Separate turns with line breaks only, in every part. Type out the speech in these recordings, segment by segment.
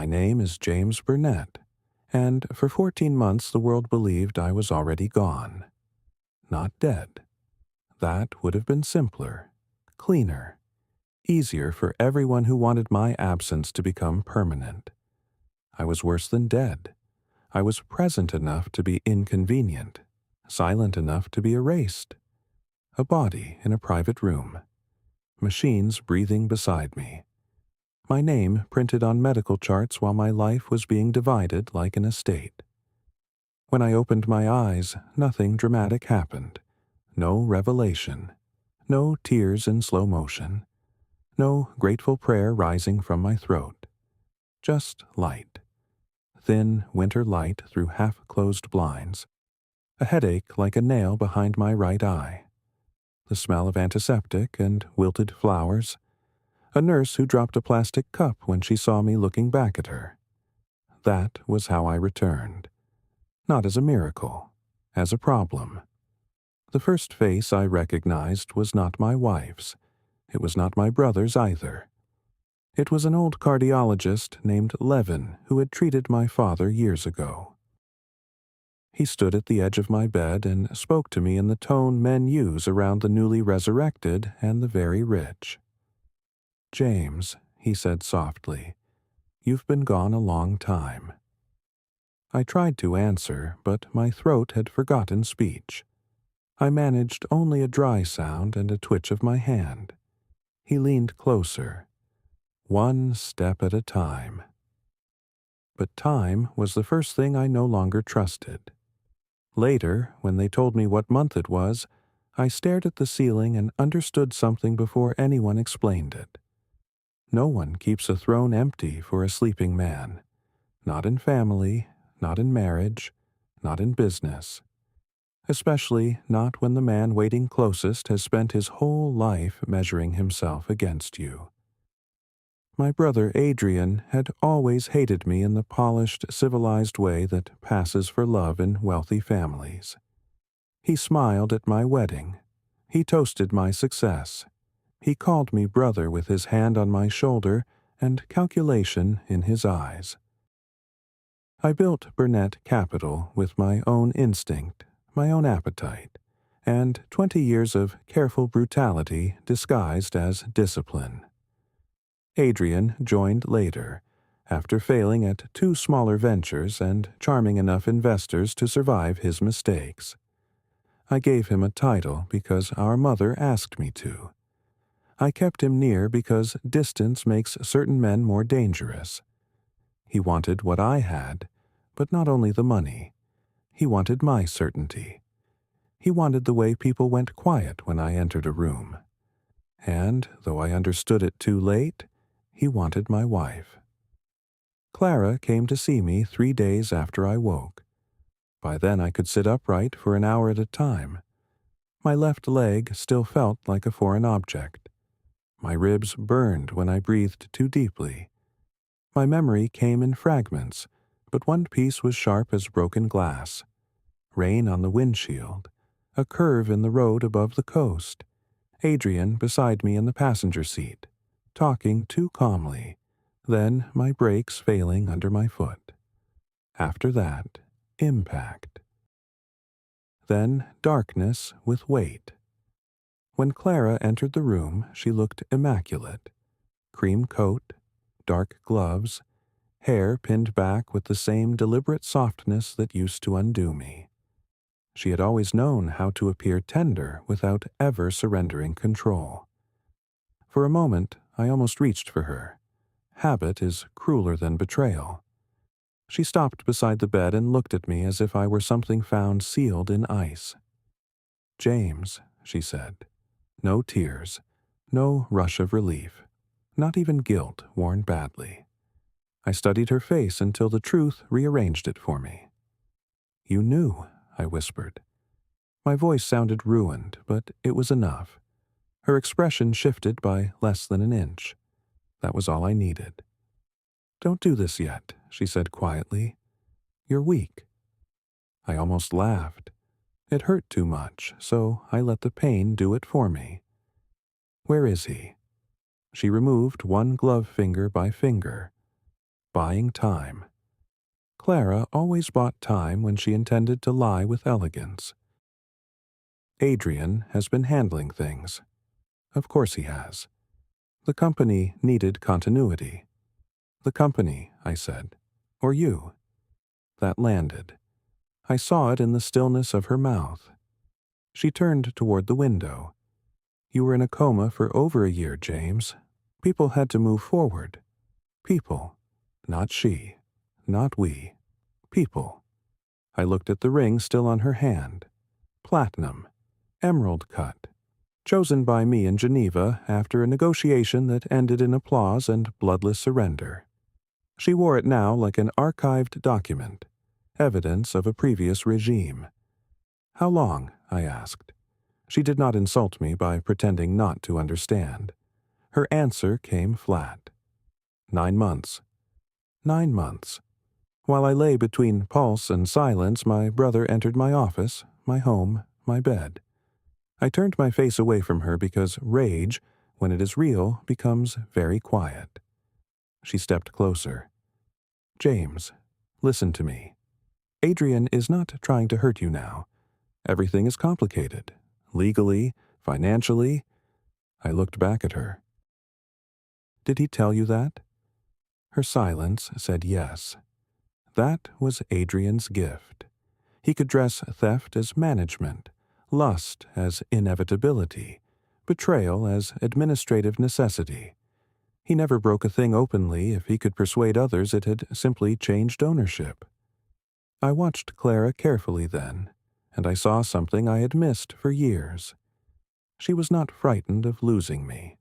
My name is James Bernett, and for 14 months the world believed I was already gone. Not dead. That would have been simpler, cleaner, easier for everyone who wanted my absence to become permanent. I was worse than dead. I was present enough to be inconvenient, silent enough to be erased. A body in a private room. Machines breathing beside me. My name printed on medical charts while my life was being divided like an estate. When I opened my eyes, nothing dramatic happened. No revelation. No tears in slow motion. No grateful prayer rising from my throat. Just light. Thin winter light through half-closed blinds. A headache like a nail behind my right eye. The smell of antiseptic and wilted flowers. A nurse who dropped a plastic cup when she saw me looking back at her. That was how I returned. Not as a miracle, as a problem. The first face I recognized was not my wife's. It was not my brother's either. It was an old cardiologist named Levin who had treated my father years ago. He stood at the edge of my bed and spoke to me in the tone men use around the newly resurrected and the very rich. "James," he said softly, "you've been gone a long time." I tried to answer, but my throat had forgotten speech. I managed only a dry sound and a twitch of my hand. He leaned closer. One step at a time. But time was the first thing I no longer trusted. Later, when they told me what month it was, I stared at the ceiling and understood something before anyone explained it. No one keeps a throne empty for a sleeping man. Not in family, not in marriage, not in business. Especially not when the man waiting closest has spent his whole life measuring himself against you. My brother Adrian had always hated me in the polished, civilized way that passes for love in wealthy families. He smiled at my wedding. He toasted my success. He called me brother with his hand on my shoulder and calculation in his eyes. I built Burnett Capital with my own instinct, my own appetite, and 20 years of careful brutality disguised as discipline. Adrian joined later, after failing at 2 smaller ventures and charming enough investors to survive his mistakes. I gave him a title because our mother asked me to. I kept him near because distance makes certain men more dangerous. He wanted what I had, but not only the money. He wanted my certainty. He wanted the way people went quiet when I entered a room. And, though I understood it too late, he wanted my wife. Clara came to see me 3 days after I woke. By then I could sit upright for an hour at a time. My left leg still felt like a foreign object. My ribs burned when I breathed too deeply. My memory came in fragments, but one piece was sharp as broken glass. Rain on the windshield, a curve in the road above the coast, Adrian beside me in the passenger seat, talking too calmly, then my brakes failing under my foot. After that, impact. Then darkness with weight. When Clara entered the room, she looked immaculate. Cream coat, dark gloves, hair pinned back with the same deliberate softness that used to undo me. She had always known how to appear tender without ever surrendering control. For a moment, I almost reached for her. Habit is crueler than betrayal. She stopped beside the bed and looked at me as if I were something found sealed in ice. "James," she said. No tears, no rush of relief, not even guilt worn badly. I studied her face until the truth rearranged it for me. "You knew," I whispered. My voice sounded ruined, but it was enough. Her expression shifted by less than an inch. That was all I needed. "Don't do this yet," she said quietly. "You're weak." I almost laughed. It hurt too much, so I let the pain do it for me. "Where is he?" She removed one glove finger by finger. buying time. Clara always bought time when she intended to lie with elegance. Adrian has been handling things. Of course he has. The company needed continuity. The company, I said. Or you. That landed. I saw it in the stillness of her mouth. She turned toward the window. You were in a coma for over a year, James. People had to move forward. People. Not she. Not we. People. I looked at the ring still on her hand. Platinum. Emerald cut. Chosen by me in Geneva after a negotiation that ended in applause and bloodless surrender. She wore it now like an archived document, evidence of a previous regime. How long? I asked. She did not insult me by pretending not to understand. Her answer came flat. 9 months. 9 months. While I lay between pulse and silence, my brother entered my office, my home, my bed. I turned my face away from her because rage, when it is real, becomes very quiet. She stepped closer. James, listen to me. Adrian is not trying to hurt you now. Everything is complicated. Legally, financially. I looked back at her. Did he tell you that? Her silence said yes. That was Adrian's gift. He could dress theft as management, lust as inevitability, betrayal as administrative necessity. He never broke a thing openly if he could persuade others it had simply changed ownership. I watched Clara carefully then, and I saw something I had missed for years. She was not frightened of losing me.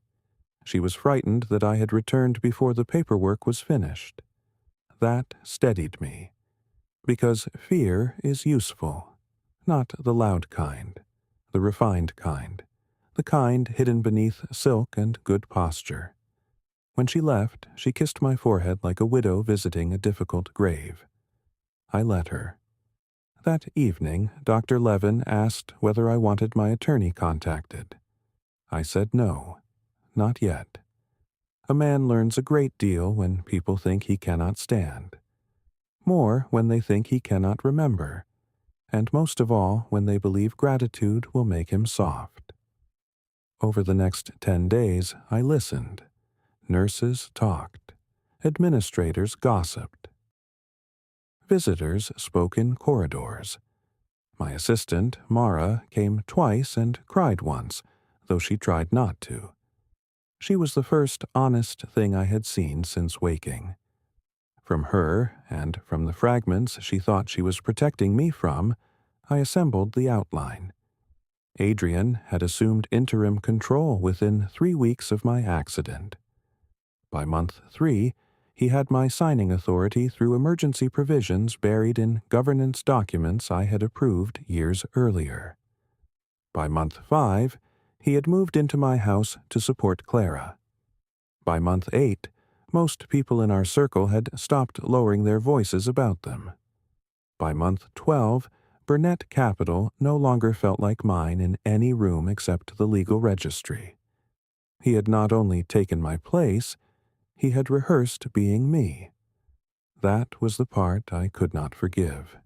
She was frightened that I had returned before the paperwork was finished. That steadied me, because fear is useful, not the loud kind, the refined kind, the kind hidden beneath silk and good posture. When she left, she kissed my forehead like a widow visiting a difficult grave. I let her. That evening, Dr. Levin asked whether I wanted my attorney contacted. I said no, not yet. A man learns a great deal when people think he cannot stand. More when they think he cannot remember, and most of all when they believe gratitude will make him soft. Over the next 10 days, I listened. Nurses talked. Administrators gossiped. Visitors spoke in corridors. My assistant, Mara, came twice and cried once, though she tried not to. She was the first honest thing I had seen since waking. From her, and from the fragments she thought she was protecting me from, I assembled the outline. Adrian had assumed interim control within 3 weeks of my accident. By month 3, he had my signing authority through emergency provisions buried in governance documents I had approved years earlier. By month 5, he had moved into my house to support Clara. By month 8, most people in our circle had stopped lowering their voices about them. By month 12, Bernett Capital no longer felt like mine in any room except the legal registry. He had not only taken my place, he had rehearsed being me. That was the part I could not forgive.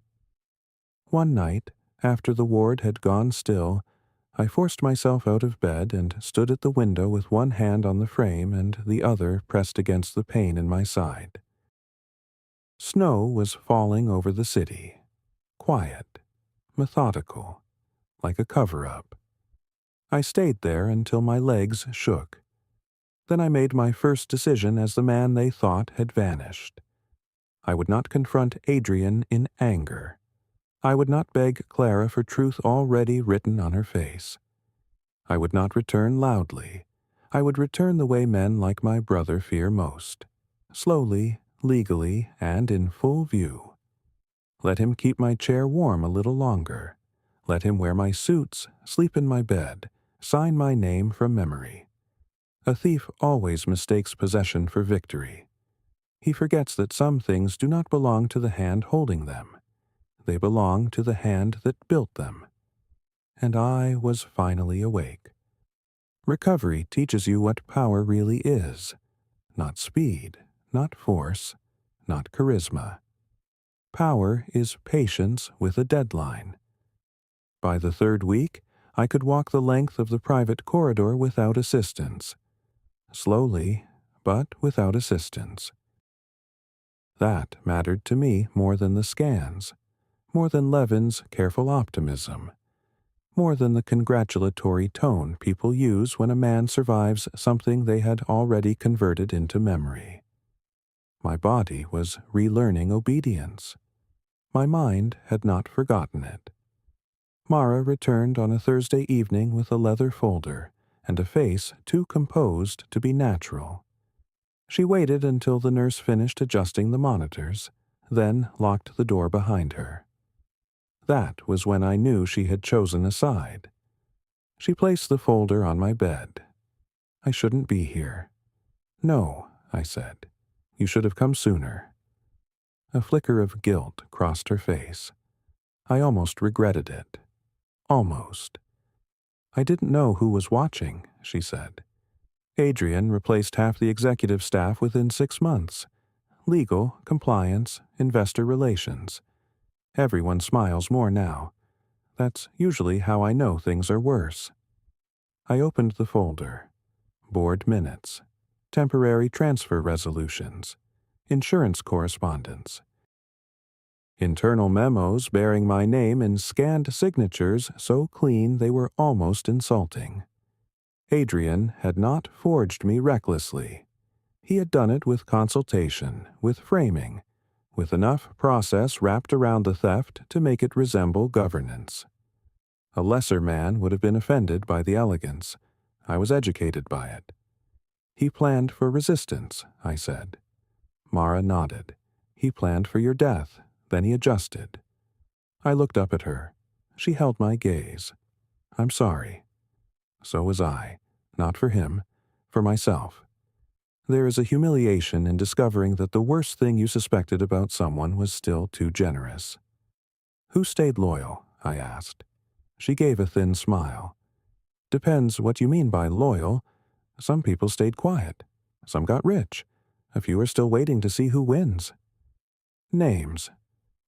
One night, after the ward had gone still, I forced myself out of bed and stood at the window with one hand on the frame and the other pressed against the pane in my side. Snow was falling over the city, quiet, methodical, like a cover-up. I stayed there until my legs shook. Then I made my first decision as the man they thought had vanished. I would not confront Adrian in anger. I would not beg Clara for truth already written on her face. I would not return loudly. I would return the way men like my brother fear most. Slowly, legally, and in full view. Let him keep my chair warm a little longer. Let him wear my suits, sleep in my bed, sign my name from memory. A thief always mistakes possession for victory. He forgets that some things do not belong to the hand holding them. They belong to the hand that built them. And I was finally awake. Recovery teaches you what power really is. Not speed, not force, not charisma. Power is patience with a deadline. By the third week, I could walk the length of the private corridor without assistance. Slowly, but without assistance. That mattered to me more than the scans, more than Levin's careful optimism, more than the congratulatory tone people use when a man survives something they had already converted into memory. My body was relearning obedience. My mind had not forgotten it. Mara returned on a Thursday evening with a leather folder and a face too composed to be natural. She waited until the nurse finished adjusting the monitors, then locked the door behind her. That was when I knew she had chosen a side. She placed the folder on my bed. I shouldn't be here. No, I said. You should have come sooner. A flicker of guilt crossed her face. I almost regretted it. Almost. I didn't know who was watching, she said. Adrian replaced half the executive staff within 6 months. Legal, compliance, investor relations. Everyone smiles more now. That's usually how I know things are worse. I opened the folder. Board minutes. Temporary transfer resolutions. Insurance correspondence. Internal memos bearing my name in scanned signatures so clean they were almost insulting. Adrian had not forged me recklessly. He had done it with consultation, with framing, with enough process wrapped around the theft to make it resemble governance. A lesser man would have been offended by the elegance. I was educated by it. He planned for resistance, I said. Mara nodded. He planned for your death, then he adjusted. I looked up at her. She held my gaze. I'm sorry. So was I. Not for him, for myself. There is a humiliation in discovering that the worst thing you suspected about someone was still too generous. Who stayed loyal? I asked. She gave a thin smile. Depends what you mean by loyal. Some people stayed quiet. Some got rich. A few are still waiting to see who wins. Names.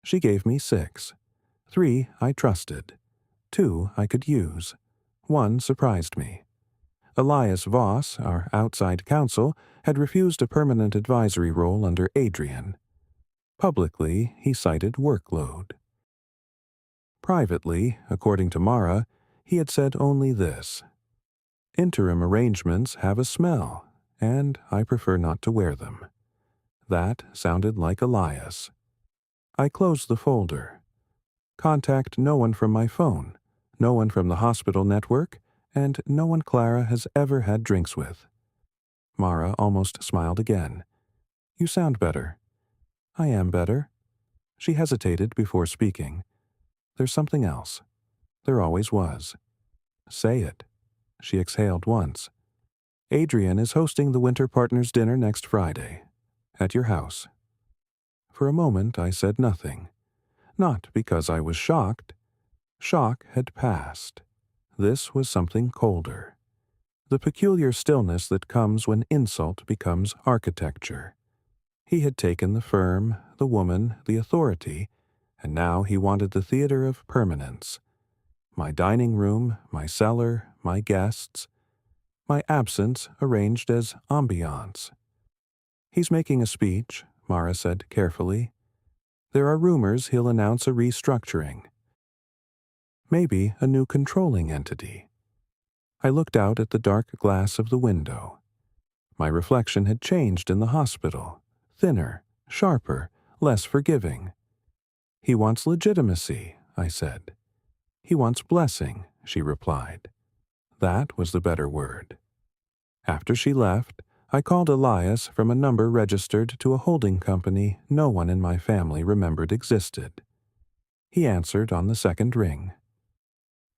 She gave me 6. 3 I trusted. 2 I could use. 1 surprised me. Elias Voss, our outside counsel, had refused a permanent advisory role under Adrian. Publicly, he cited workload. Privately, according to Mara, he had said only this: interim arrangements have a smell, and I prefer not to wear them. That sounded like Elias. I closed the folder. Contact no one from my phone, no one from the hospital network, and no one Clara has ever had drinks with. Mara almost smiled again. You sound better. I am better. She hesitated before speaking. There's something else. There always was. Say it. She exhaled once. Adrian is hosting the Winter Partners' dinner next Friday. At your house. For a moment I said nothing. Not because I was shocked. Shock had passed. This was something colder. The peculiar stillness that comes when insult becomes architecture. He had taken the firm, the woman, the authority, and now he wanted the theater of permanence. My dining room, my cellar, my guests, my absence arranged as ambiance. He's making a speech, Mara said carefully. There are rumors he'll announce a restructuring. Maybe a new controlling entity. I looked out at the dark glass of the window. My reflection had changed in the hospital, thinner, sharper, less forgiving. He wants legitimacy, I said. He wants blessing, she replied. That was the better word. After she left, I called Elias from a number registered to a holding company no one in my family remembered existed. He answered on the second ring.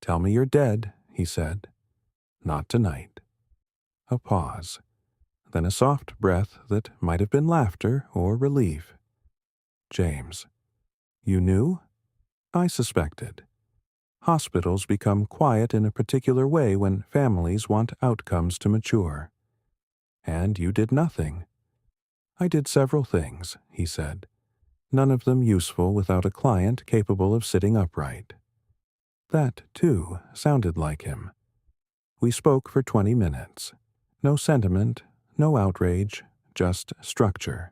Tell me you're dead, he said. Not tonight. A pause. Then a soft breath that might have been laughter or relief. James. You knew? I suspected. Hospitals become quiet in a particular way when families want outcomes to mature. And you did nothing. I did several things, he said, none of them useful without a client capable of sitting upright. That, too, sounded like him. We spoke for 20 minutes. No sentiment, no outrage, just structure.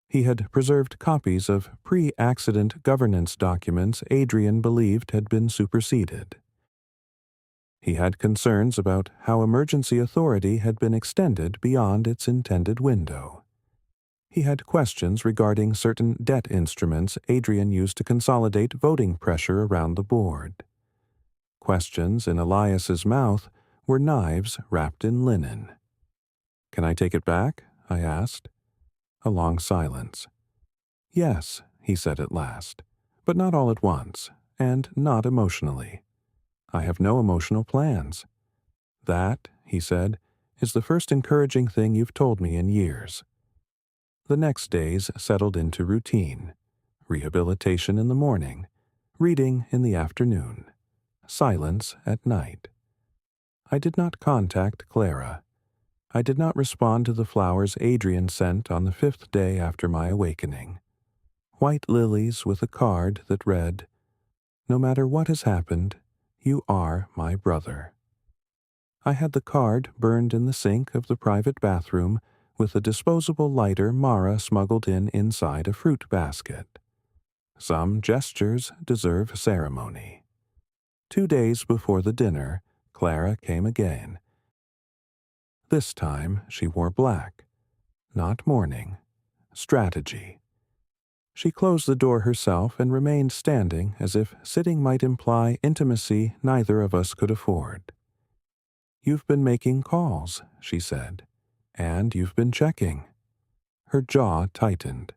He had preserved copies of pre-accident governance documents Adrian believed had been superseded. He had concerns about how emergency authority had been extended beyond its intended window. He had questions regarding certain debt instruments Adrian used to consolidate voting pressure around the board. Questions in Elias's mouth were knives wrapped in linen. "Can I take it back?" I asked. A long silence. "Yes," he said at last, "but not all at once, and not emotionally. I have no emotional plans. That," he said, "is the first encouraging thing you've told me in years." The next days settled into routine. Rehabilitation in the morning, reading in the afternoon, silence at night. I did not contact Clara. I did not respond to the flowers Adrian sent on the 5th day after my awakening. White lilies with a card that read, "No matter what has happened, you are my brother." I had the card burned in the sink of the private bathroom with a disposable lighter Mara smuggled in inside a fruit basket. Some gestures deserve ceremony. 2 days before the dinner, Clara came again. This time she wore black. Not mourning. Strategy. She closed the door herself and remained standing as if sitting might imply intimacy neither of us could afford. "You've been making calls," she said, "and you've been checking." Her jaw tightened.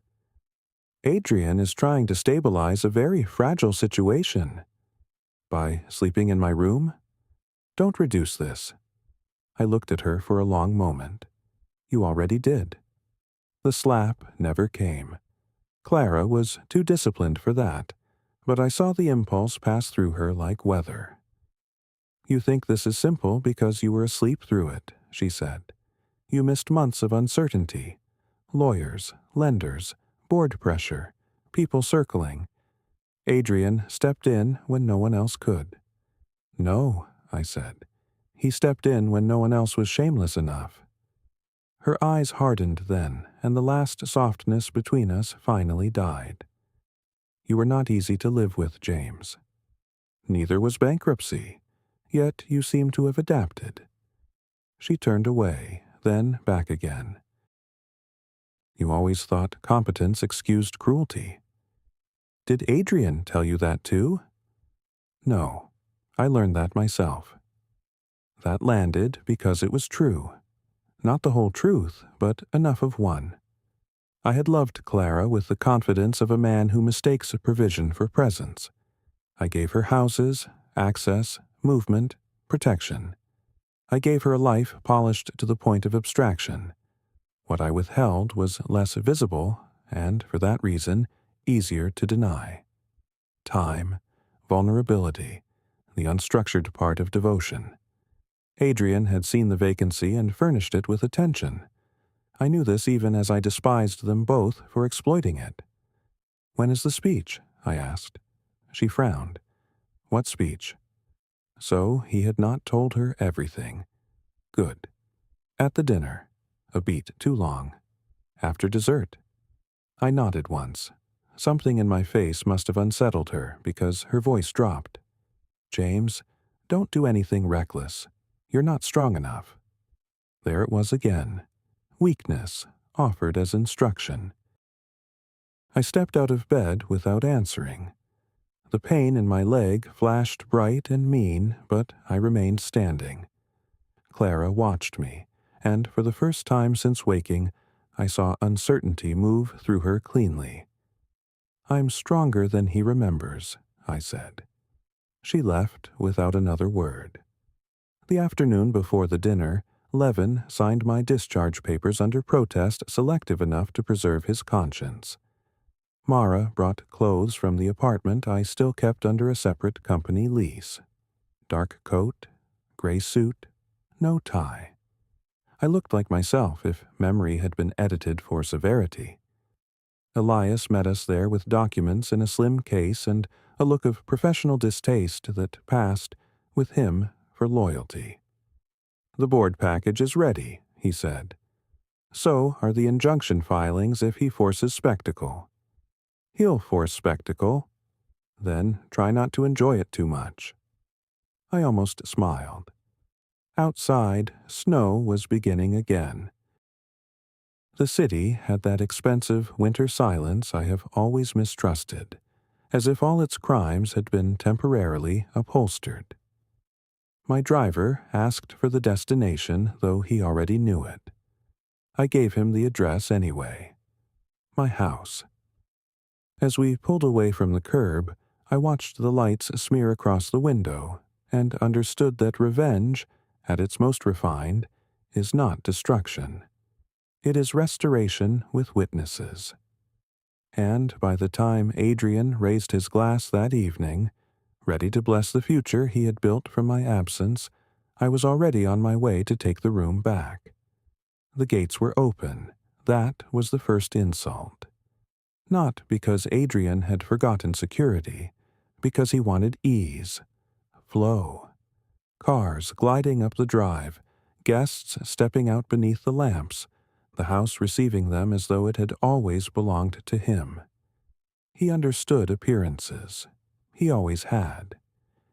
"Adrian is trying to stabilize a very fragile situation." "By sleeping in my room?" "Don't reduce this." I looked at her for a long moment. "You already did." The slap never came. Clara was too disciplined for that, but I saw the impulse pass through her like weather. "You think this is simple because you were asleep through it," she said. "You missed months of uncertainty. Lawyers, lenders, board pressure, people circling. Adrian stepped in when no one else could." "No," I said. "He stepped in when no one else was shameless enough." Her eyes hardened then, and the last softness between us finally died. "You were not easy to live with, James. Neither was bankruptcy, yet you seem to have adapted." She turned away, then back again. "You always thought competence excused cruelty." "Did Adrian tell you that too?" "No, I learned that myself." That landed because it was true. Not the whole truth, but enough of one. I had loved Clara with the confidence of a man who mistakes a provision for presence. I gave her houses, access, movement, protection. I gave her a life polished to the point of abstraction. What I withheld was less visible, and, for that reason, easier to deny. Time, vulnerability, the unstructured part of devotion. Adrian had seen the vacancy and furnished it with attention. I knew this even as I despised them both for exploiting it. "When is the speech?" I asked. She frowned. "What speech?" So he had not told her everything. Good. "At the dinner. A beat too long. After dessert." I nodded once. Something in my face must have unsettled her because her voice dropped. "James, don't do anything reckless. You're not strong enough." There it was again. Weakness, offered as instruction. I stepped out of bed without answering. The pain in my leg flashed bright and mean, but I remained standing. Clara watched me, and for the first time since waking, I saw uncertainty move through her cleanly. "I'm stronger than he remembers," I said. She left without another word. The afternoon before the dinner, Levin signed my discharge papers under protest selective enough to preserve his conscience. Mara brought clothes from the apartment I still kept under a separate company lease. Dark coat, gray suit, no tie. I looked like myself if memory had been edited for severity. Elias met us there with documents in a slim case and a look of professional distaste that passed, with him, for loyalty. "The board package is ready," he said. "So are the injunction filings if he forces spectacle. He'll force spectacle. Then try not to enjoy it too much." I almost smiled. Outside, snow was beginning again. The city had that expensive winter silence I have always mistrusted, as if all its crimes had been temporarily upholstered. My driver asked for the destination, though he already knew it. I gave him the address anyway. My house. As we pulled away from the curb, I watched the lights smear across the window and understood that revenge, at its most refined, is not destruction. It is restoration with witnesses. And by the time Adrian raised his glass that evening, ready to bless the future he had built from my absence, I was already on my way to take the room back. The gates were open. That was the first insult. Not because Adrian had forgotten security, because he wanted ease, flow. Cars gliding up the drive, guests stepping out beneath the lamps, the house receiving them as though it had always belonged to him. He understood appearances. He always had.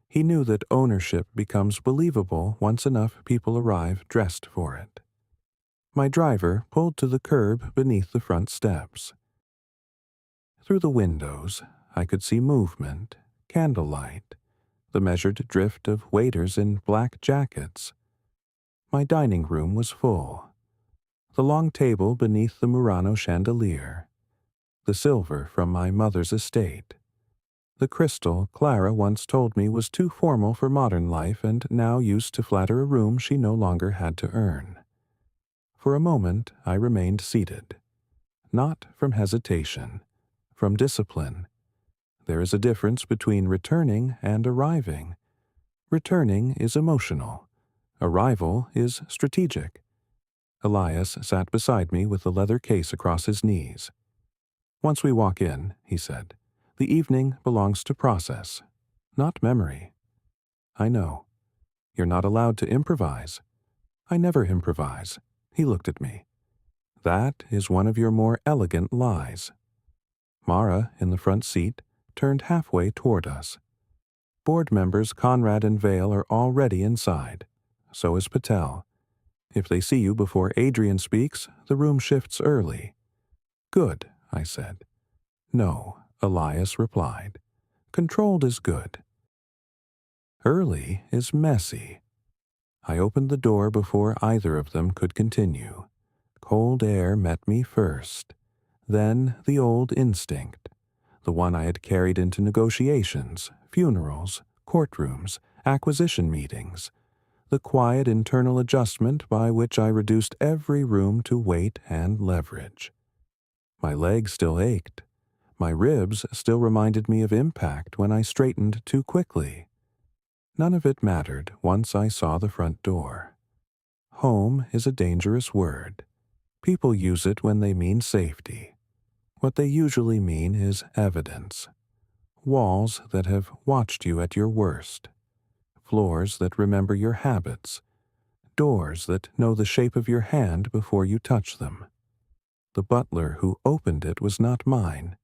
He knew that ownership becomes believable once enough people arrive dressed for it. My driver pulled to the curb beneath the front steps. Through the windows, I could see movement, candlelight, the measured drift of waiters in black jackets. My dining room was full. The long table beneath the Murano chandelier. The silver from my mother's estate. The crystal Clara once told me was too formal for modern life and now used to flatter a room she no longer had to earn. For a moment I remained seated. Not from hesitation, from discipline. There is a difference between returning and arriving. Returning is emotional. Arrival is strategic. Elias sat beside me with the leather case across his knees. "Once we walk in," he said, "the evening belongs to process, not memory." "I know. You're not allowed to improvise." "I never improvise." He looked at me. "That is one of your more elegant lies." Mara, in the front seat, turned halfway toward us. Board members Conrad and Vale are already inside. So is Patel. If they see you before Adrian speaks, the room shifts early. "Good," I said. "No," Elias replied. "Controlled is good. Early is messy." I opened the door before either of them could continue. Cold air met me first. Then the old instinct, the one I had carried into negotiations, funerals, courtrooms, acquisition meetings, the quiet internal adjustment by which I reduced every room to weight and leverage. My legs still ached. My ribs still reminded me of impact when I straightened too quickly. None of it mattered once I saw the front door. Home is a dangerous word. People use it when they mean safety. What they usually mean is evidence. Walls that have watched you at your worst. Floors that remember your habits. Doors that know the shape of your hand before you touch them. The butler who opened it was not mine.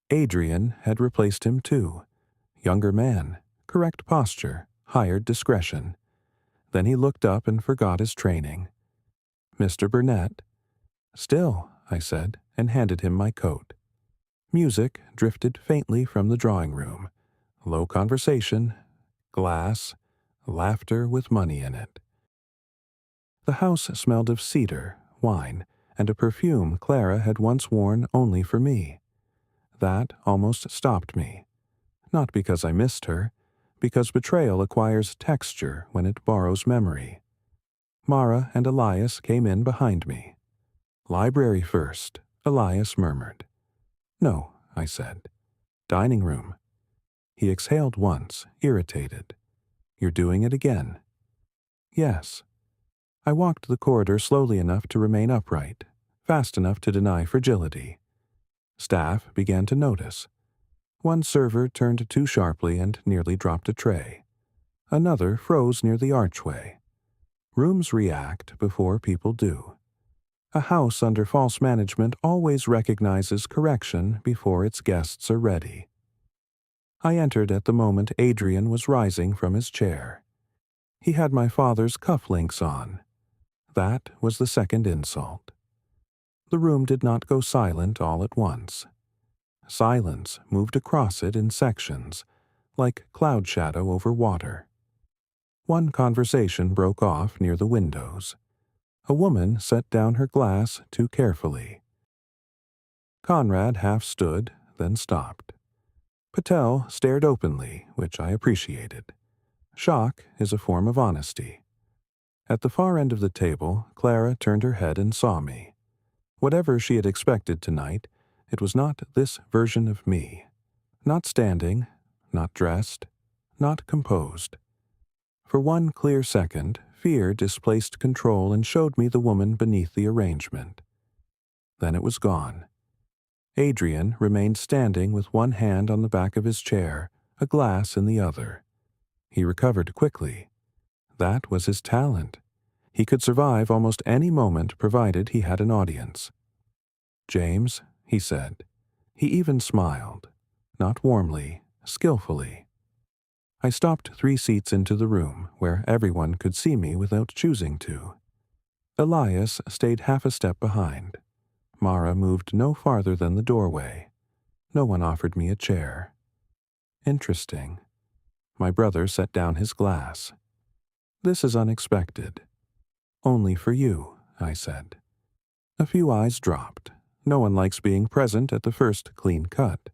Adrian had replaced him too. Younger man, correct posture, hired discretion. Then he looked up and forgot his training. "Mr. Bernett?" "Still," I said, and handed him my coat. Music drifted faintly from the drawing room. Low conversation, glass, laughter with money in it. The house smelled of cedar, wine, and a perfume Clara had once worn only for me. That almost stopped me. Not because I missed her, because betrayal acquires texture when it borrows memory. Mara and Elias came in behind me. "Library first," Elias murmured. "No," I said. "Dining room." He exhaled once, irritated. "You're doing it again." "Yes." I walked the corridor slowly enough to remain upright, fast enough to deny fragility. Staff began to notice. One server turned too sharply and nearly dropped a tray. Another froze near the archway. Rooms react before people do. A house under false management always recognizes correction before its guests are ready. I entered at the moment Adrian was rising from his chair. He had my father's cufflinks on. That was the second insult. The room did not go silent all at once. Silence moved across it in sections, like cloud shadow over water. One conversation broke off near the windows. A woman set down her glass too carefully. Conrad half stood, then stopped. Patel stared openly, which I appreciated. Shock is a form of honesty. At the far end of the table, Clara turned her head and saw me. Whatever she had expected tonight, it was not this version of me. Not standing, not dressed, not composed. For one clear second, fear displaced control and showed me the woman beneath the arrangement. Then it was gone. Adrian remained standing with one hand on the back of his chair, a glass in the other. He recovered quickly. That was his talent. He could survive almost any moment provided he had an audience. "James," he said. He even smiled. Not warmly, skillfully. I stopped 3 seats into the room, where everyone could see me without choosing to. Elias stayed half a step behind. Mara moved no farther than the doorway. No one offered me a chair. Interesting. My brother set down his glass. "This is unexpected." "Only for you," I said. A few eyes dropped. No one likes being present at the first clean cut.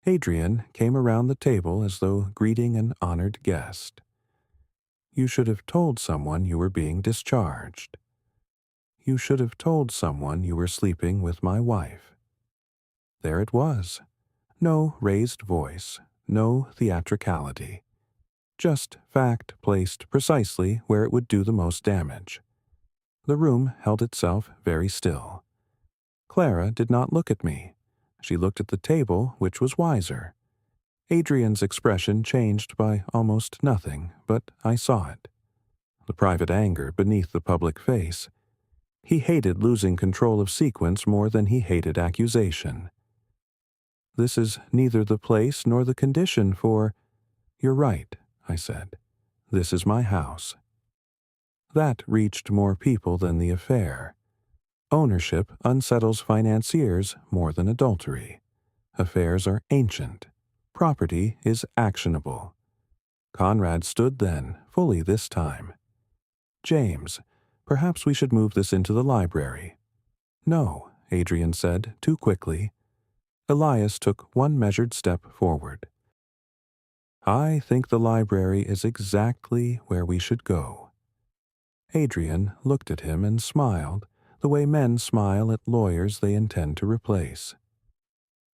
Adrian came around the table as though greeting an honored guest. "You should have told someone you were being discharged. You should have told someone you were sleeping with my wife." There it was. No raised voice, no theatricality. Just fact placed precisely where it would do the most damage. The room held itself very still. Clara did not look at me. She looked at the table, which was wiser. Adrian's expression changed by almost nothing, but I saw it. The private anger beneath the public face. He hated losing control of sequence more than he hated accusation. "This is neither the place nor the condition for—" "You're right," I said. "This is my house." That reached more people than the affair. Ownership unsettles financiers more than adultery. Affairs are ancient. Property is actionable. Conrad stood then, fully this time. "James, perhaps we should move this into the library." "No," Adrian said, too quickly. Elias took one measured step forward. "I think the library is exactly where we should go." Adrian looked at him and smiled, the way men smile at lawyers they intend to replace.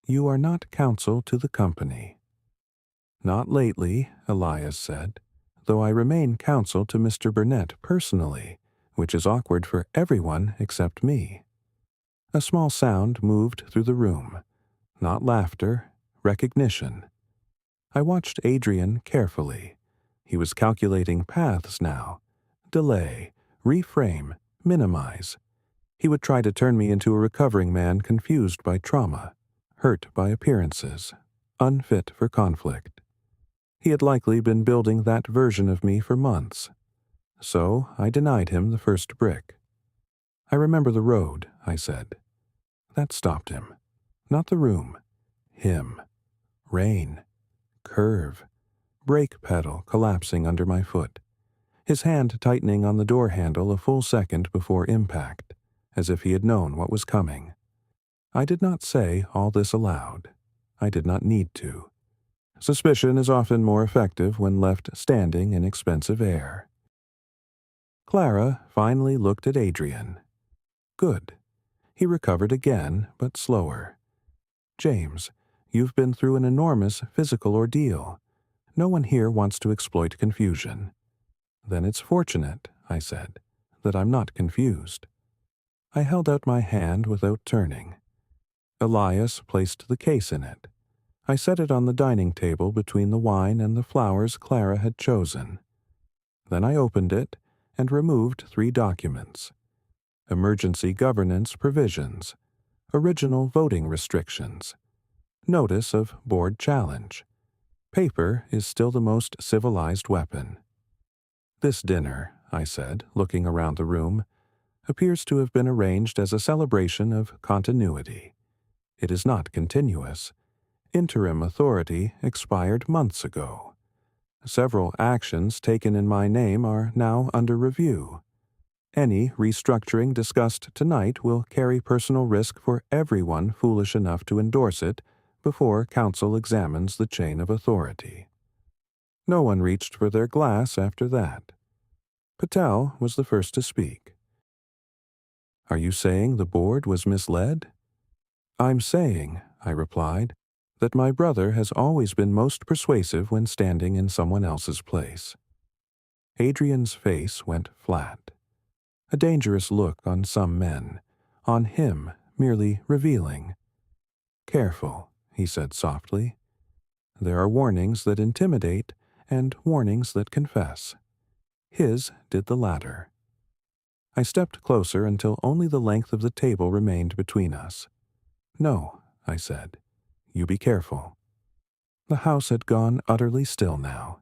"You are not counsel to the company." "Not lately," Elias said, "though I remain counsel to Mr. Bernett personally, which is awkward for everyone except me." A small sound moved through the room. Not laughter, recognition. I watched Adrian carefully. He was calculating paths now. Delay, reframe, minimize. He would try to turn me into a recovering man confused by trauma, hurt by appearances, unfit for conflict. He had likely been building that version of me for months. So I denied him the first brick. "I remember the road," I said. That stopped him. Not the room. Him. Rain. Curve. Brake pedal collapsing under my foot. His hand tightening on the door handle a full second before impact, as if he had known what was coming. I did not say all this aloud. I did not need to. Suspicion is often more effective when left standing in expensive air. Clara finally looked at Adrian. Good. He recovered again, but slower. "James, you've been through an enormous physical ordeal. No one here wants to exploit confusion." "Then it's fortunate," I said, that I'm not confused. I held out my hand without turning. Elias placed the case in it. I set it on the dining table between the wine and the flowers Clara had chosen. Then I opened it and removed 3 documents: emergency governance provisions, original voting restrictions, notice of board challenge. Paper is still the most civilized weapon. This dinner, I said, looking around the room, appears to have been arranged as a celebration of continuity. It is not continuous. Interim authority expired months ago. Several actions taken in my name are now under review. Any restructuring discussed tonight will carry personal risk for everyone foolish enough to endorse it before council examines the chain of authority. No one reached for their glass after that. Patel was the first to speak. Are you saying the board was misled? I'm saying, I replied, that my brother has always been most persuasive when standing in someone else's place. Adrian's face went flat. A dangerous look on some men, on him merely revealing. Careful, he said softly. There are warnings that intimidate and warnings that confess. His did the latter. I stepped closer until only the length of the table remained between us. No, I said. You be careful. The house had gone utterly still now.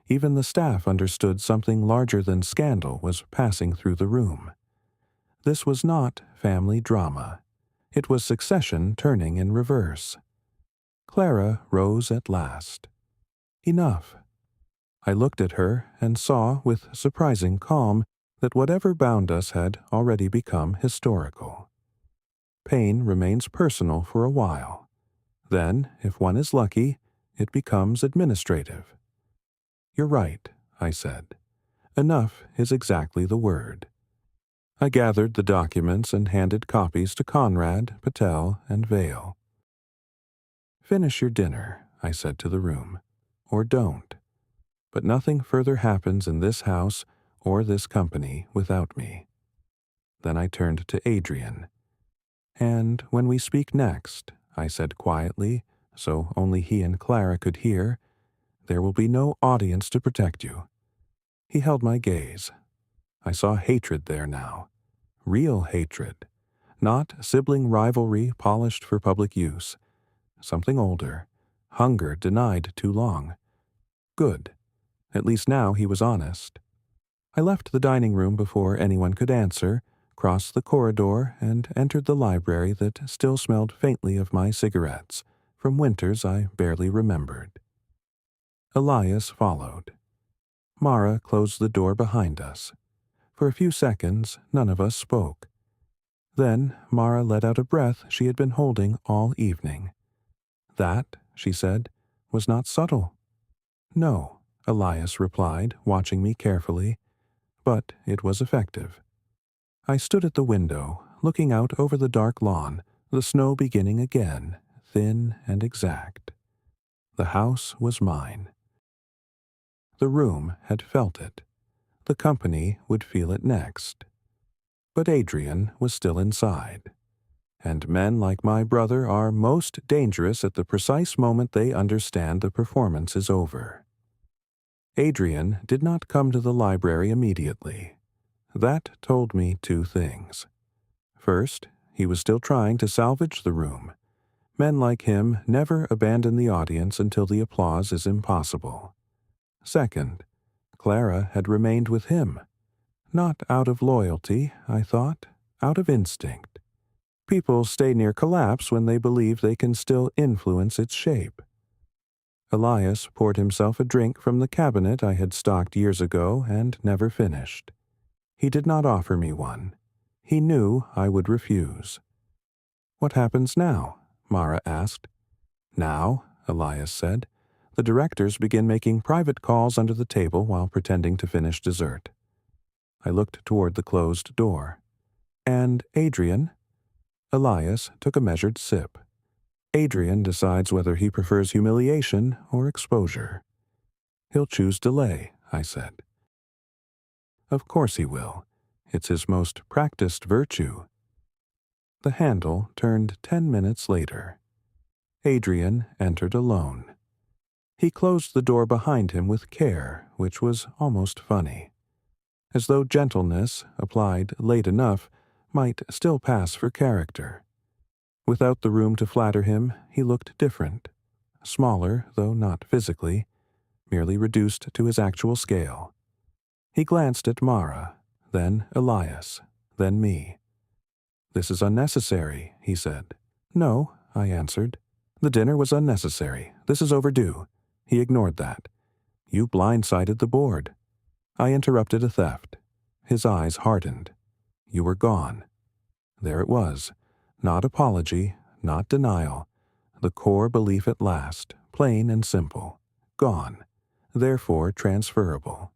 Even the staff understood something larger than scandal was passing through the room. This was not family drama. It was succession turning in reverse. Clara rose at last. Enough. I looked at her and saw with surprising calm that whatever bound us had already become historical. Pain remains personal for a while. Then, if one is lucky, it becomes administrative. You're right, I said. Enough is exactly the word. I gathered the documents and handed copies to Conrad, Patel, and Vale. Finish your dinner, I said to the room, or don't. But nothing further happens in this house or this company without me. Then I turned to Adrian. And when we speak next, I said quietly, so only he and Clara could hear, there will be no audience to protect you. He held my gaze. I saw hatred there now. Real hatred. Not sibling rivalry polished for public use. Something older. Hunger denied too long. Good. At least now he was honest. I left the dining room before anyone could answer, crossed the corridor, and entered the library that still smelled faintly of my cigarettes, from winters I barely remembered. Elias followed. Mara closed the door behind us. For a few seconds, none of us spoke. Then Mara let out a breath she had been holding all evening. That, she said, was not subtle. No, Elias replied, watching me carefully, but it was effective. I stood at the window, looking out over the dark lawn, the snow beginning again, thin and exact. The house was mine. The room had felt it. The company would feel it next. But Adrian was still inside. And men like my brother are most dangerous at the precise moment they understand the performance is over. Adrian did not come to the library immediately. That told me 2 things. First, he was still trying to salvage the room. Men like him never abandon the audience until the applause is impossible. Second, Clara had remained with him. Not out of loyalty, I thought, out of instinct. People stay near collapse when they believe they can still influence its shape. Elias poured himself a drink from the cabinet I had stocked years ago and never finished. He did not offer me one. He knew I would refuse. What happens now? Mara asked. Now, Elias said, the directors begin making private calls under the table while pretending to finish dessert. I looked toward the closed door. And Adrian? Elias took a measured sip. Adrian decides whether he prefers humiliation or exposure. He'll choose delay, I said. Of course he will. It's his most practiced virtue. The handle turned 10 minutes later. Adrian entered alone. He closed the door behind him with care, which was almost funny, as though gentleness, applied late enough, might still pass for character. Without the room to flatter him, he looked different, smaller, though not physically, merely reduced to his actual scale. He glanced at Mara, then Elias, then me. "This is unnecessary," he said. "No," I answered. "The dinner was unnecessary. This is overdue." He ignored that. "You blindsided the board." I interrupted a theft. His eyes hardened. "You were gone." There it was. Not apology, not denial. The core belief at last, plain and simple. Gone. Therefore transferable.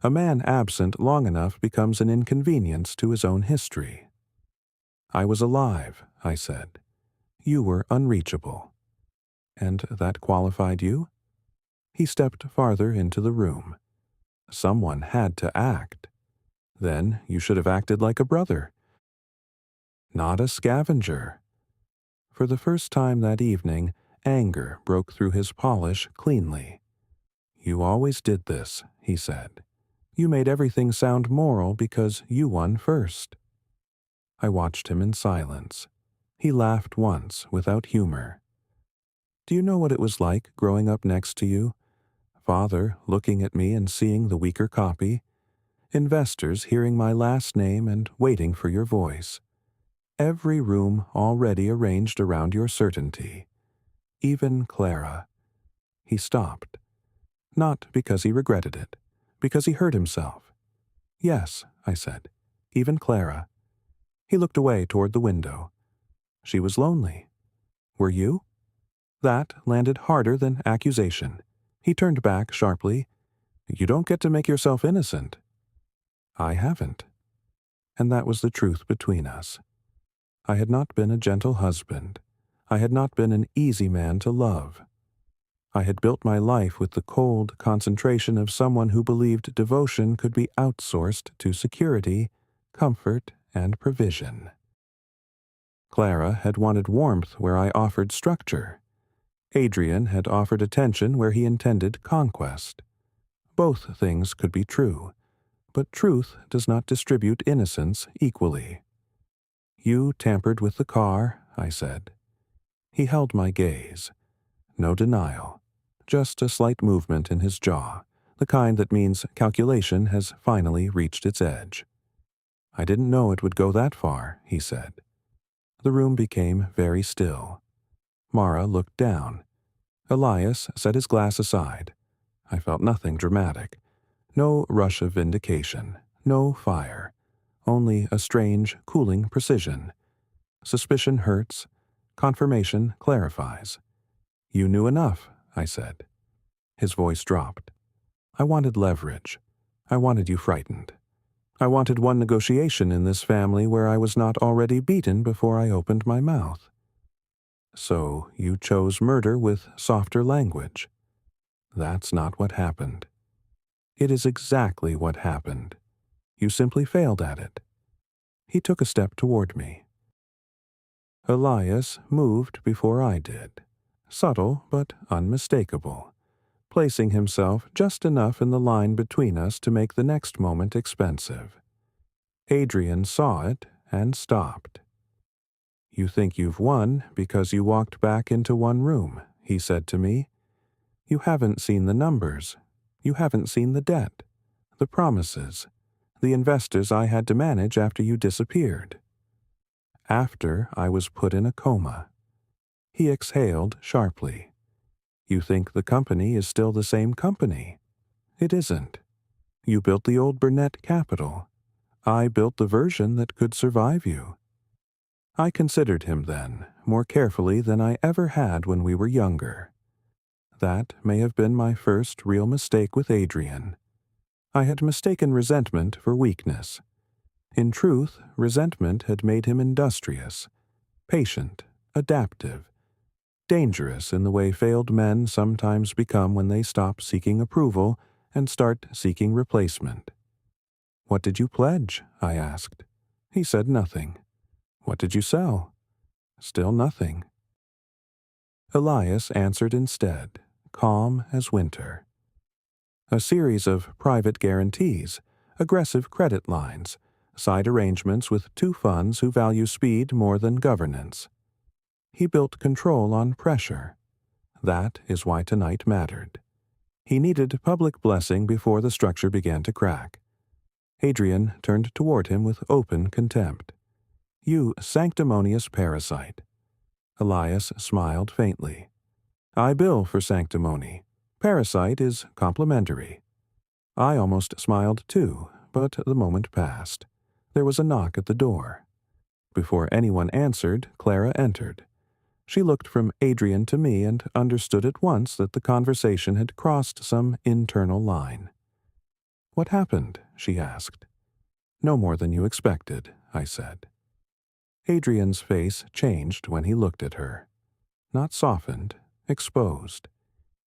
A man absent long enough becomes an inconvenience to his own history. "I was alive," I said. "You were unreachable." "And that qualified you?" He stepped farther into the room. "Someone had to act." "Then you should have acted like a brother." "Not a scavenger." For the first time that evening, anger broke through his polish cleanly. "You always did this," he said. "You made everything sound moral because you won first." I watched him in silence. He laughed once, without humor. "Do you know what it was like growing up next to you? Father looking at me and seeing the weaker copy. Investors hearing my last name and waiting for your voice. Every room already arranged around your certainty. Even Clara." He stopped. Not because he regretted it, because he hurt himself. "Yes," I said, "even Clara." He looked away toward the window. "She was lonely. Were you?" That landed harder than accusation. He turned back sharply. "You don't get to make yourself innocent." "I haven't." And that was the truth between us. I had not been a gentle husband. I had not been an easy man to love. I had built my life with the cold concentration of someone who believed devotion could be outsourced to security, comfort, and provision. Clara had wanted warmth where I offered structure. Adrian had offered attention where he intended conquest. Both things could be true, but truth does not distribute innocence equally. "You tampered with the car," I said. He held my gaze. No denial, just a slight movement in his jaw, the kind that means calculation has finally reached its edge. "I didn't know it would go that far," he said. The room became very still. Mara looked down. Elias set his glass aside. I felt nothing dramatic. No rush of vindication. No fire. Only a strange, cooling precision. Suspicion hurts. Confirmation clarifies. "You knew enough," I said. His voice dropped. "I wanted leverage. I wanted you frightened. I wanted one negotiation in this family where I was not already beaten before I opened my mouth." "So you chose murder with softer language." "That's not what happened." "It is exactly what happened. You simply failed at it." He took a step toward me. Elias moved before I did, subtle but unmistakable, placing himself just enough in the line between us to make the next moment expensive. Adrian saw it and stopped. "You think you've won because you walked back into one room," he said to me. "You haven't seen the numbers. You haven't seen the debt, the promises, the investors I had to manage after you disappeared. After I was put in a coma." He exhaled sharply. "You think the company is still the same company? It isn't. You built the old Bernett capital. I built the version that could survive you." I considered him then, more carefully than I ever had when we were younger. That may have been my first real mistake with Adrian. I had mistaken resentment for weakness. In truth, resentment had made him industrious, patient, adaptive, dangerous in the way failed men sometimes become when they stop seeking approval and start seeking replacement. "What did you pledge?" I asked. He said nothing. "What did you sell?" Still nothing. Elias answered instead, calm as winter. A series of private guarantees, aggressive credit lines, side arrangements with two funds who value speed more than governance. He built control on pressure. That is why tonight mattered. He needed public blessing before the structure began to crack. Adrian turned toward him with open contempt. "You sanctimonious parasite." Elias smiled faintly. "I bill for sanctimony. Parasite is complimentary." I almost smiled too, but the moment passed. There was a knock at the door. Before anyone answered, Clara entered. She looked from Adrian to me and understood at once that the conversation had crossed some internal line. "What happened?" she asked. "No more than you expected," I said. Adrian's face changed when he looked at her. Not softened, exposed.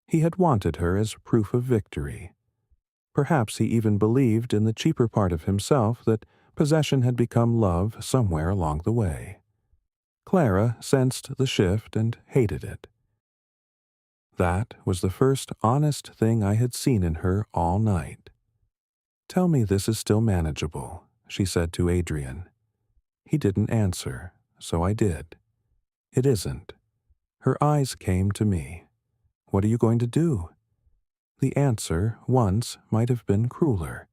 He had wanted her as proof of victory. Perhaps he even believed in the cheaper part of himself that possession had become love somewhere along the way. Clara sensed the shift and hated it. That was the first honest thing I had seen in her all night. "Tell me this is still manageable," she said to Adrian. He didn't answer, so I did. "It isn't." Her eyes came to me. "What are you going to do?" The answer once might have been crueler.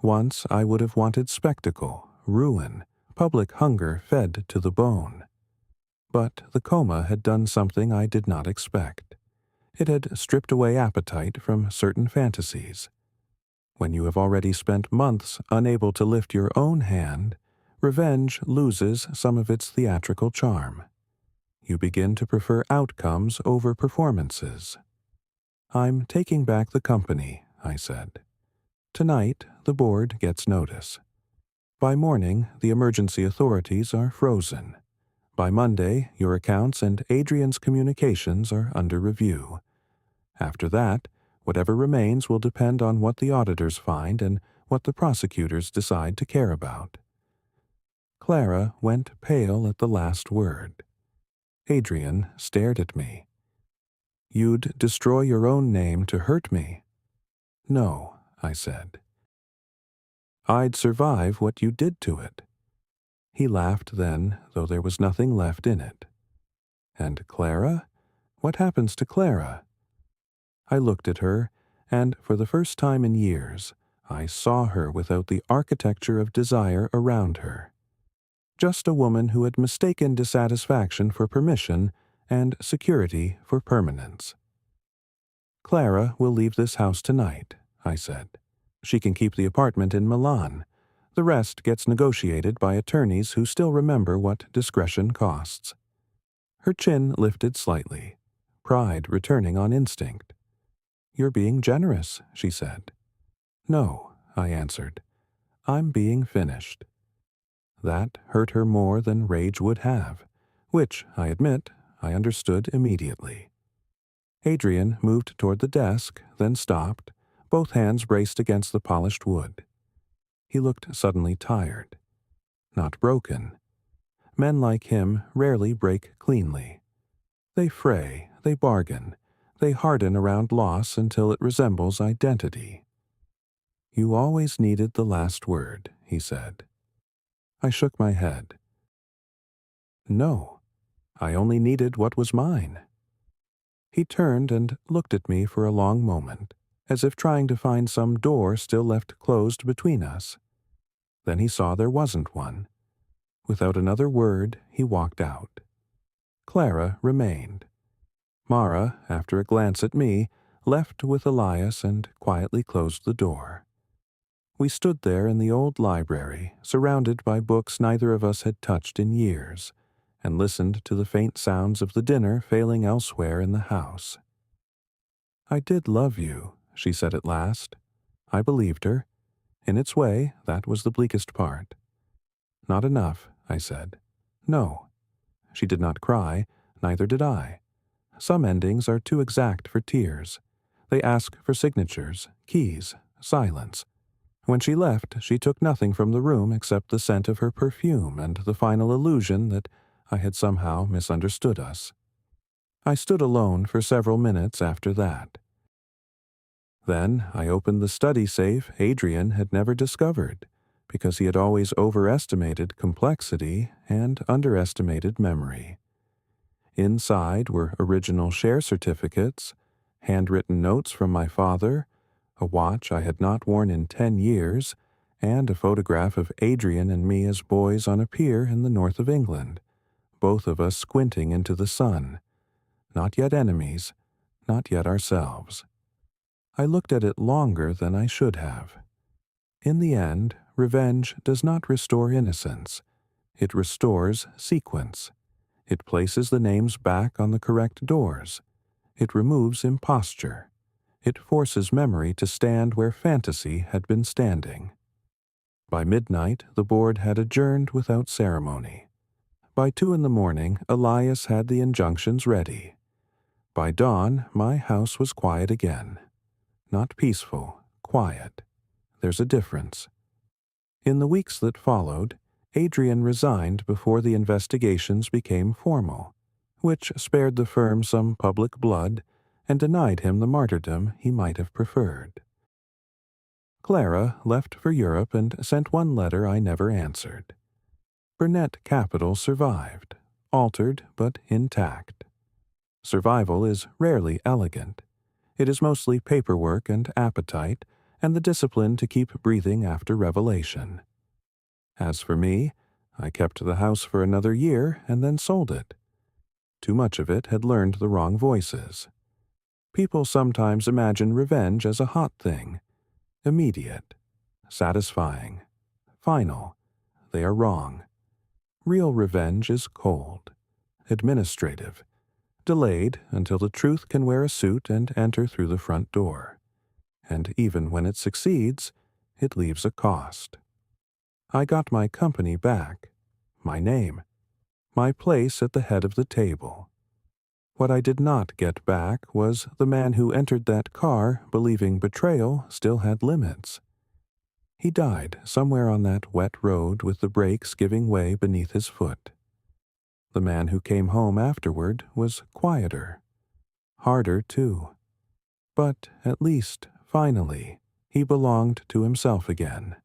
Once I would have wanted spectacle, ruin, public hunger fed to the bone. But the coma had done something I did not expect. It had stripped away appetite from certain fantasies. When you have already spent months unable to lift your own hand, revenge loses some of its theatrical charm. You begin to prefer outcomes over performances. "I'm taking back the company," I said. "Tonight, the board gets notice. By morning, the emergency authorities are frozen. By Monday, your accounts and Adrian's communications are under review. After that, whatever remains will depend on what the auditors find and what the prosecutors decide to care about." Clara went pale at the last word. Adrian stared at me. "You'd destroy your own name to hurt me?" "No," I said. "I'd survive what you did to it." He laughed then, though there was nothing left in it. "And Clara? What happens to Clara?" I looked at her, and for the first time in years, I saw her without the architecture of desire around her. Just a woman who had mistaken dissatisfaction for permission and security for permanence. "Clara will leave this house tonight," I said. "She can keep the apartment in Milan. The rest gets negotiated by attorneys who still remember what discretion costs." Her chin lifted slightly, pride returning on instinct. "You're being generous," she said. "No," I answered. "I'm being finished." That hurt her more than rage would have, which, I admit, I understood immediately. Adrian moved toward the desk, then stopped, both hands braced against the polished wood. He looked suddenly tired. Not broken. Men like him rarely break cleanly. They fray, they bargain, they harden around loss until it resembles identity. "You always needed the last word," he said. I shook my head. "No, I only needed what was mine." He turned and looked at me for a long moment, as if trying to find some door still left closed between us. Then he saw there wasn't one. Without another word, he walked out. Clara remained. Mara, after a glance at me, left with Elias and quietly closed the door. We stood there in the old library, surrounded by books neither of us had touched in years, and listened to the faint sounds of the dinner failing elsewhere in the house. "I did love you," she said at last. I believed her. In its way, that was the bleakest part. "Not enough," I said. "No." She did not cry, neither did I. Some endings are too exact for tears. They ask for signatures, keys, silence. When she left, she took nothing from the room except the scent of her perfume and the final illusion that I had somehow misunderstood us. I stood alone for several minutes after that. Then I opened the study safe Adrian had never discovered, because he had always overestimated complexity and underestimated memory. Inside were original share certificates, handwritten notes from my father, a watch I had not worn in 10 years, and a photograph of Adrian and me as boys on a pier in the north of England, both of us squinting into the sun. Not yet enemies, not yet ourselves. I looked at it longer than I should have. In the end, revenge does not restore innocence. It restores sequence. It places the names back on the correct doors. It removes imposture. It forces memory to stand where fantasy had been standing. By midnight, the board had adjourned without ceremony. By 2 a.m, Elias had the injunctions ready. By dawn, my house was quiet again. Not peaceful, quiet. There's a difference. In the weeks that followed, Adrian resigned before the investigations became formal, which spared the firm some public blood and denied him the martyrdom he might have preferred. Clara left for Europe and sent one letter I never answered. Burnett Capital survived, altered but intact. Survival is rarely elegant. It is mostly paperwork and appetite, and the discipline to keep breathing after revelation. As for me, I kept the house for another year and then sold it. Too much of it had learned the wrong voices. People sometimes imagine revenge as a hot thing, immediate, satisfying, final. They are wrong. Real revenge is cold, administrative, delayed until the truth can wear a suit and enter through the front door. And even when it succeeds, it leaves a cost. I got my company back, my name, my place at the head of the table. What I did not get back was the man who entered that car believing betrayal still had limits. He died somewhere on that wet road with the brakes giving way beneath his foot. The man who came home afterward was quieter, harder too. But at least, finally, he belonged to himself again.